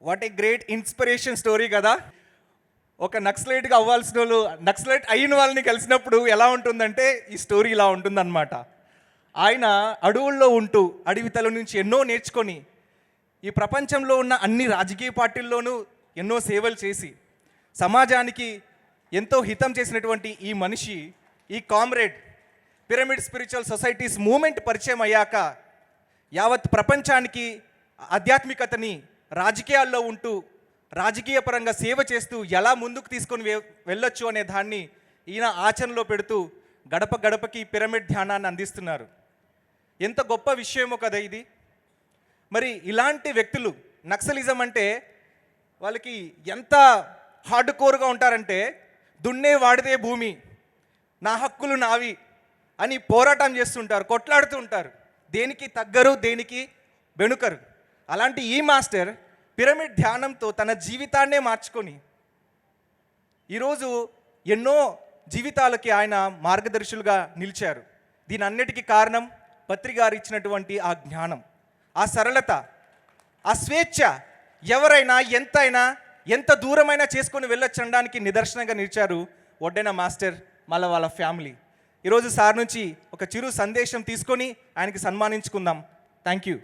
What a great inspiration story కదా. ఒక నక్సలైట్గా అవ్వాల్సిన వాళ్ళు నక్సలైట్ అయిన వాళ్ళని కలిసినప్పుడు ఎలా ఉంటుందంటే ఈ స్టోరీ ఇలా ఉంటుందన్నమాట. ఆయన అడవుల్లో ఉంటూ అడవితల నుంచి ఎన్నో నేర్చుకొని ఈ ప్రపంచంలో ఉన్న అన్ని రాజకీయ పార్టీల్లోనూ ఎన్నో సేవలు చేసి సమాజానికి ఎంతో హితం చేసినటువంటి ఈ మనిషి, ఈ comrade pyramid spiritual societies moment పరిచయం అయ్యాక యావత్ ప్రపంచానికి ఆధ్యాత్మికతని రాజకీయాల్లో ఉంటూ రాజకీయ పరంగా సేవ చేస్తూ ఎలా ముందుకు తీసుకొని వెళ్ళొచ్చు అనే దాన్ని ఈయన ఆచరణలో పెడుతూ గడప గడపకి పిరమిడ్ ధ్యానాన్ని అందిస్తున్నారు. ఎంత గొప్ప విషయమో కదా ఇది. మరి ఇలాంటి వ్యక్తులు, నక్సలిజం అంటే వాళ్ళకి ఎంత హార్డ్ కోర్గా ఉంటారంటే దున్నే వాడితే భూమి, నా హక్కులు నావి అని పోరాటం చేస్తుంటారు, కొట్లాడుతూ ఉంటారు, దేనికి తగ్గరు, దేనికి వెనుకరు. అలాంటి ఈ మాస్టర్ పిరమిడ్ ధ్యానంతో తన జీవితాన్నే మార్చుకొని ఈరోజు ఎన్నో జీవితాలకి ఆయన మార్గదర్శులుగా నిలిచారు. దీని అన్నిటికీ కారణం పత్రి గారు ఇచ్చినటువంటి ఆ జ్ఞానం, ఆ సరళత, ఆ స్వేచ్ఛ. ఎవరైనా ఎంతైనా ఎంత దూరమైనా చేసుకొని వెళ్ళొచ్చు అనడానికి నిదర్శనంగా నిలిచారు వడ్డెన మాస్టర్ మళ్ళీ వాళ్ళ ఫ్యామిలీ. ఈరోజు సార్ నుంచి ఒక చిరు సందేశం తీసుకొని ఆయనకి సన్మానించుకుందాం. Thank you.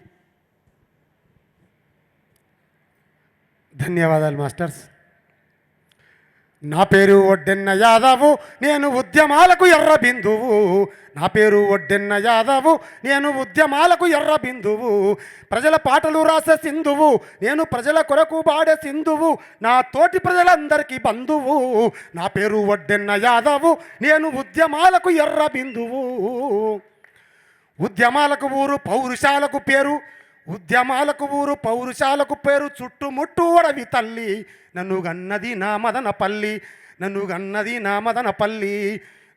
ధన్యవాదాలు మాస్టర్స్. నా పేరు వడ్డెన్న యాదవు, నేను ఉద్యమాలకు ఎర్ర బిందువు. నా పేరు వడ్డెన్న యాదవు, నేను ఉద్యమాలకు ఎర్ర బిందువు. ప్రజల పాటలు రాసే సింధువు, నేను ప్రజల కొరకు పాడే సింధువు. నా తోటి ప్రజలందరికీ బంధువు. నా పేరు వడ్డెన్న యాదవు, నేను ఉద్యమాలకు ఎర్ర బిందువు. ఉద్యమాలకు ఊరు, పౌరుషాలకు పేరు. ఉద్యమాలకు ఊరు, పౌరుషాలకు పేరు. చుట్టుముట్టు అడవి తల్లి, నన్ను గన్నది నా మదన పల్లి. నన్ను గన్నది నా మదన పల్లి.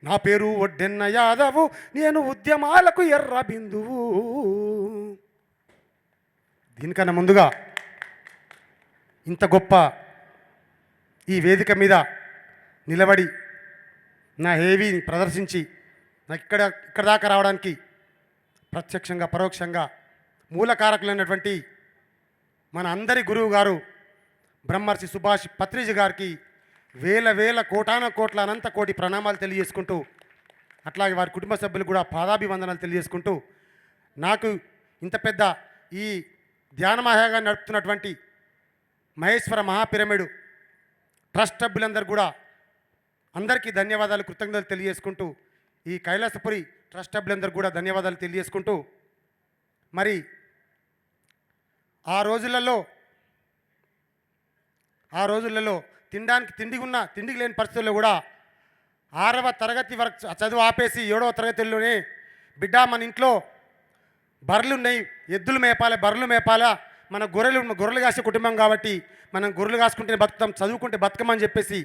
నా పేరు వడ్డెన్న యాదవు, నేను ఉద్యమాలకు ఎర్ర బిందువు. దీనికన్నా ముందుగా ఇంత గొప్ప ఈ వేదిక మీద నిలబడి నా హేవీని ప్రదర్శించి నాకు ఇక్కడ దాకా రావడానికి ప్రత్యక్షంగా పరోక్షంగా మూలకారకులైనటువంటి మన అందరి గురువు గారు బ్రహ్మర్షి సుభాష్ పత్రిజీ గారికి వేల వేల కోటాన కోట్ల అనంత కోటి ప్రణామాలు తెలియజేసుకుంటూ, అట్లాగే వారి కుటుంబ సభ్యులు కూడా పాదాభివందనాలు తెలియజేసుకుంటూ, నాకు ఇంత పెద్ద ఈ ధ్యానమహాగా నడుపుతున్నటువంటి మహేశ్వర మహాపిరమిడు ట్రస్ట్ సభ్యులందరూ కూడా అందరికీ ధన్యవాదాలు, కృతజ్ఞతలు తెలియజేసుకుంటూ, ఈ కైలాసపురి ట్రస్ట్ సభ్యులందరూ కూడా ధన్యవాదాలు తెలియజేసుకుంటూ, మరి ఆ రోజులలో తిండికి లేని పరిస్థితుల్లో కూడా 6వ తరగతి వరకు చదువు ఆపేసి 7వ తరగతిలోనే బిడ్డ మన ఇంట్లో బర్రెలున్నాయి, ఎద్దులు మేపాలి, బర్రెలు మేపాలా, మన గొర్రెలు కాసే కుటుంబం కాబట్టి మనం గొర్రెలు కాసుకుంటే బతుకుతాం, చదువుకుంటే బతుకమని చెప్పేసి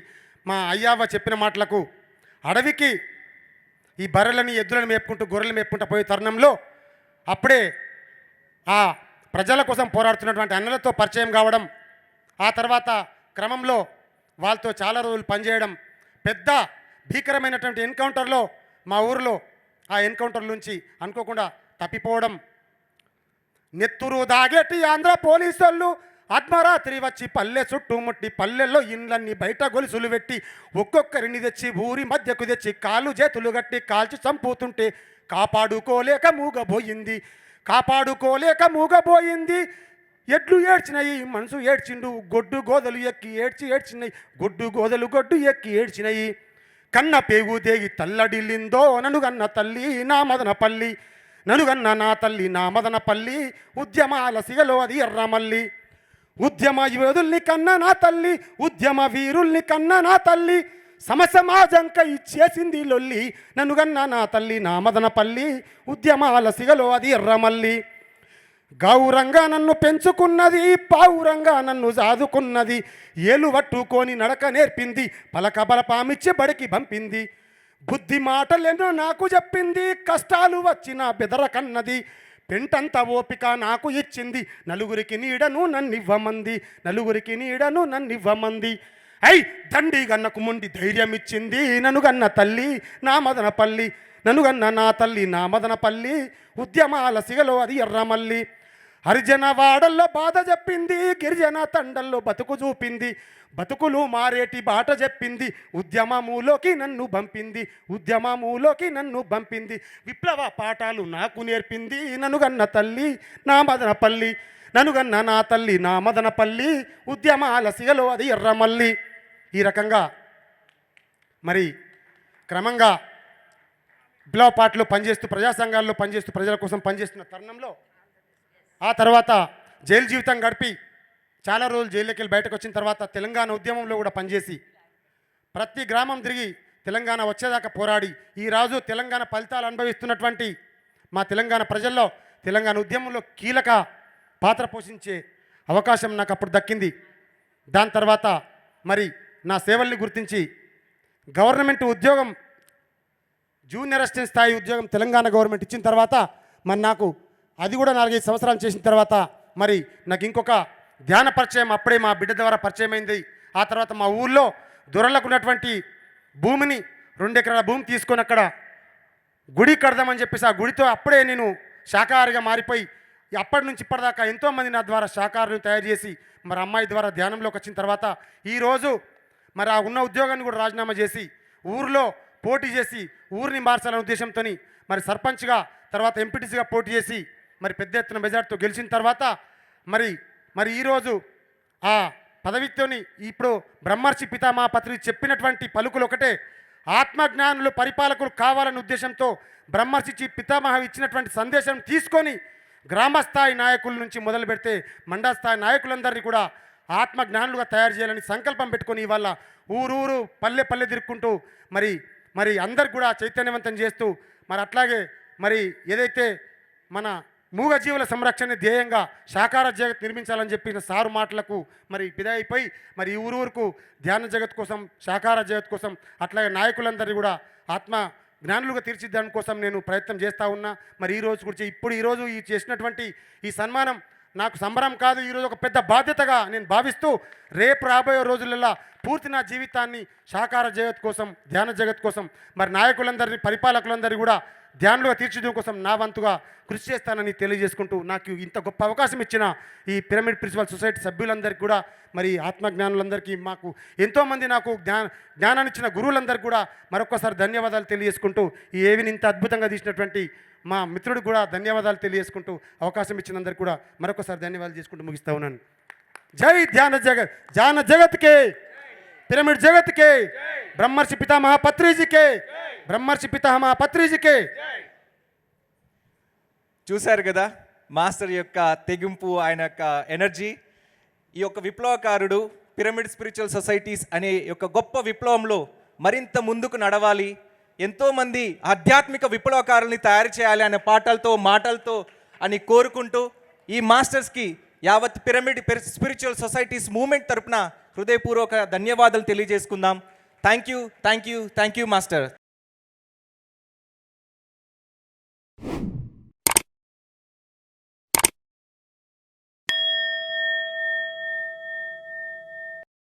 మా అయ్యవ్వ చెప్పిన మాటలకు అడవికి ఈ బర్రెలని ఎద్దులను మేపుకుంటూ గొర్రెలు మేపుకుంటూ పోయే తరుణంలో అప్పుడే ఆ ప్రజల కోసం పోరాడుతున్నటువంటి అన్నలతో పరిచయం కావడం, ఆ తర్వాత క్రమంలో వాళ్ళతో చాలా రోజులు పనిచేయడం, పెద్ద భీకరమైనటువంటి ఎన్కౌంటర్లో మా ఊరిలో ఆ ఎన్కౌంటర్ నుంచి అనుకోకుండా తప్పిపోవడం, నెత్తురు దాగేటి ఆంధ్ర పోలీసు వాళ్ళు అర్ధరాత్రి వచ్చి పల్లె చుట్టుముట్టి పల్లెల్లో ఇండ్లన్నీ బయట గొలుసులు పెట్టి ఒక్కొక్కరిని తెచ్చి ఊరి మధ్యకు తెచ్చి కాళ్ళు చేతులు కట్టి కాల్చి చంపుతుంటే కాపాడుకోలేక మూగబోయింది. ఎడ్లు ఏడ్చినాయి, మనసు ఏడ్చిండు, గొడ్డు గోదలు ఎక్కి ఏడ్చినాయి, గొడ్డు ఎక్కి ఏడ్చినాయి. కన్న పేగు తేగి తల్లడిల్లిందో ననుగన్న తల్లి నా మదనపల్లి. ననుగన్న నా తల్లి నా మదనపల్లి. ఉద్యమాల సిగలో అది ఎర్రమల్లి. ఉద్యమ యోధుల్ని కన్న నా తల్లి, ఉద్యమ వీరుల్ని కన్న నా తల్లి. సమాజంక ఇచ్చేసింది లొల్లి. నన్నుగన్న నా తల్లి నా మదనపల్లి. ఉద్యమాల సిగలో అది ఎర్రమల్లి. గౌరంగా నన్ను పెంచుకున్నది, పావురంగా నన్ను సాదుకున్నది. ఏలు పట్టుకొని నడక నేర్పింది, పలక బలపామిచ్చి బడికి పంపింది. బుద్ధి మాటలెన్నో నాకు చెప్పింది, కష్టాలు వచ్చిన బెదరకన్నది. పెంటంత ఓపిక నాకు ఇచ్చింది, నలుగురికి నీడను నన్నివ్వమంది. దండి గన్నకు ముండి ధైర్యం ఇచ్చింది, ననుగన్న తల్లి నా మదనపల్లి. ననుగన్న నా తల్లి నా మదనపల్లి. ఉద్యమాల సిగలో అది ఎర్రమల్లి. హరిజన వాడల్లో బాధ చెప్పింది, గిరిజన తండల్లో బతుకు చూపింది, బతుకులు మారేటి బాట చెప్పింది, ఉద్యమములోకి నన్ను పంపింది, ఉద్యమములోకి నన్ను పంపింది, విప్లవ పాఠాలు నాకు నేర్పింది, ననుగన్న తల్లి నా మదనపల్లి, ననుగన్న నా తల్లి నా మదనపల్లి, ఉద్యమాల సిగలో అది ఎర్రమల్లి. ఈ రకంగా మరి క్రమంగా విప్లవ పాటలు పనిచేస్తూ ప్రజా సంఘాల్లో పనిచేస్తూ ప్రజల కోసం పనిచేస్తున్న తరుణంలో ఆ తర్వాత జైలు జీవితం గడిపి చాలా రోజులు జైల్లోకి వెళ్ళి బయటకు వచ్చిన తర్వాత తెలంగాణ ఉద్యమంలో కూడా పనిచేసి ప్రతి గ్రామం తిరిగి తెలంగాణ వచ్చేదాకా పోరాడి ఈరోజు తెలంగాణ ఫలితాలు అనుభవిస్తున్నటువంటి మా తెలంగాణ ప్రజల్లో తెలంగాణ ఉద్యమంలో కీలక పాత్ర పోషించే అవకాశం నాకు అప్పుడు దక్కింది. దాని తర్వాత మరి నా సేవల్ని గుర్తించి గవర్నమెంట్ ఉద్యోగం జూనియర్ అసిస్టెంట్ స్థాయి ఉద్యోగం తెలంగాణ గవర్నమెంట్ ఇచ్చిన తర్వాత మరి నాకు అది కూడా 4-5 సంవత్సరాలు చేసిన తర్వాత మరి నాకు ఇంకొక ధ్యాన పరిచయం అప్పుడే మా బిడ్డ ద్వారా పరిచయం అయింది. ఆ తర్వాత మా ఊళ్ళో దొరలకు ఉన్నటువంటి భూమిని 2 ఎకరాల భూమి తీసుకొని అక్కడ గుడి కడదామని చెప్పేసి ఆ గుడితో అప్పుడే నేను శాకాహారిగా మారిపోయి అప్పటి నుంచి ఇప్పటిదాకా ఎంతోమంది నా ద్వారా శాకాహారులు తయారు చేసి మరి అమ్మాయి ద్వారా ధ్యానంలోకి వచ్చిన తర్వాత ఈరోజు మరి ఆ ఉన్న ఉద్యోగాన్ని కూడా రాజీనామా చేసి ఊరిలో పోటీ చేసి ఊరిని మార్చాలనే ఉద్దేశంతో మరి సర్పంచ్గా తర్వాత ఎంపీటీసీగా పోటీ చేసి మరి పెద్ద ఎత్తున మెజార్టీతో గెలిచిన తర్వాత మరి ఈరోజు ఆ పదవితోని ఇప్పుడు బ్రహ్మర్షి పితామహ పత్రి చెప్పినటువంటి పలుకులు ఒకటే, ఆత్మజ్ఞానులు పరిపాలకులు కావాలనే ఉద్దేశంతో బ్రహ్మర్షి పితామహ ఇచ్చినటువంటి సందేశం తీసుకొని గ్రామస్థాయి నాయకుల నుంచి మొదలు పెడితే మండలస్థాయి నాయకులందరినీ కూడా ఆత్మజ్ఞానులుగా తయారు చేయాలని సంకల్పం పెట్టుకొని ఇవాళ ఊరూరు పల్లె పల్లె తిరుక్కుంటూ మరి అందరికి కూడా చైతన్యవంతం చేస్తూ మరి అట్లాగే మరి ఏదైతే మన మూగజీవుల సంరక్షణ ధ్యేయంగా శాకాహార జగత్ నిర్మించాలని చెప్పిన సారు మాటలకు మరి పిదైపోయి మరి ఈ ఊరుకు ధ్యాన జగత్ కోసం శాకాహార జగత్ కోసం అట్లాగే నాయకులందరినీ కూడా ఆత్మ జ్ఞానులుగా తీర్చిదిద్దడం కోసం నేను ప్రయత్నం చేస్తూ ఉన్నా. మరి ఈరోజు గురించి ఈరోజు ఈ చేసినటువంటి ఈ సన్మానం నాకు సంబరం కాదు, ఈరోజు ఒక పెద్ద బాధ్యతగా నేను భావిస్తూ రేపు రాబోయే రోజులలో పూర్తి నా జీవితాన్ని శాకాహార జగత్ కోసం ధ్యాన జగత్ కోసం మరి నాయకులందరినీ పరిపాలకులందరినీ కూడా ధ్యానులుగా తీర్చిదిద్దడం కోసం నా వంతుగా కృషి చేస్తానని తెలియజేసుకుంటూ నాకు ఇంత గొప్ప అవకాశం ఇచ్చిన ఈ పిరమిడ్ ప్రిన్సిపల్ సొసైటీ సభ్యులందరికీ కూడా మరి ఆత్మజ్ఞానులందరికీ మాకు ఎంతోమంది నాకు జ్ఞానాన్ని ఇచ్చిన గురువులందరికీ కూడా మరొకసారి ధన్యవాదాలు తెలియజేసుకుంటూ ఈ ఏవిని ఇంత అద్భుతంగా తీసినటువంటి మా మిత్రుడికి కూడా ధన్యవాదాలు తెలియజేసుకుంటూ అవకాశం ఇచ్చినందరికీ కూడా మరొకసారి ధన్యవాదాలు చేసుకుంటూ ముగిస్తూ ఉన్నాను. జై ధ్యాన జగత్కే, పిరమిడ్ జగత్కే, బ్రహ్మర్షి పితామహ పత్రిజీకే, బ్రహ్మర్షి పితామహ పత్రిజీకే. చూశారు కదా మాస్టర్ యొక్క తెగింపు, ఆయన యొక్క ఎనర్జీ. ఈ యొక్క విప్లవకారుడు పిరమిడ్ స్పిరిచువల్ సొసైటీస్ అనే యొక్క గొప్ప విప్లవంలో మరింత ముందుకు నడవాలి, ఎంతోమంది ఆధ్యాత్మిక విప్లవకారుల్ని తయారు చేయాలి అనే మాటలతో అని కోరుకుంటూ ఈ మాస్టర్స్కి యావత్ పిరమిడ్ స్పిరిచువల్ సొసైటీస్ మూవ్మెంట్ తరపున హృదయపూర్వక ధన్యవాదాలు తెలియజేసుకుందాం. Thank you master.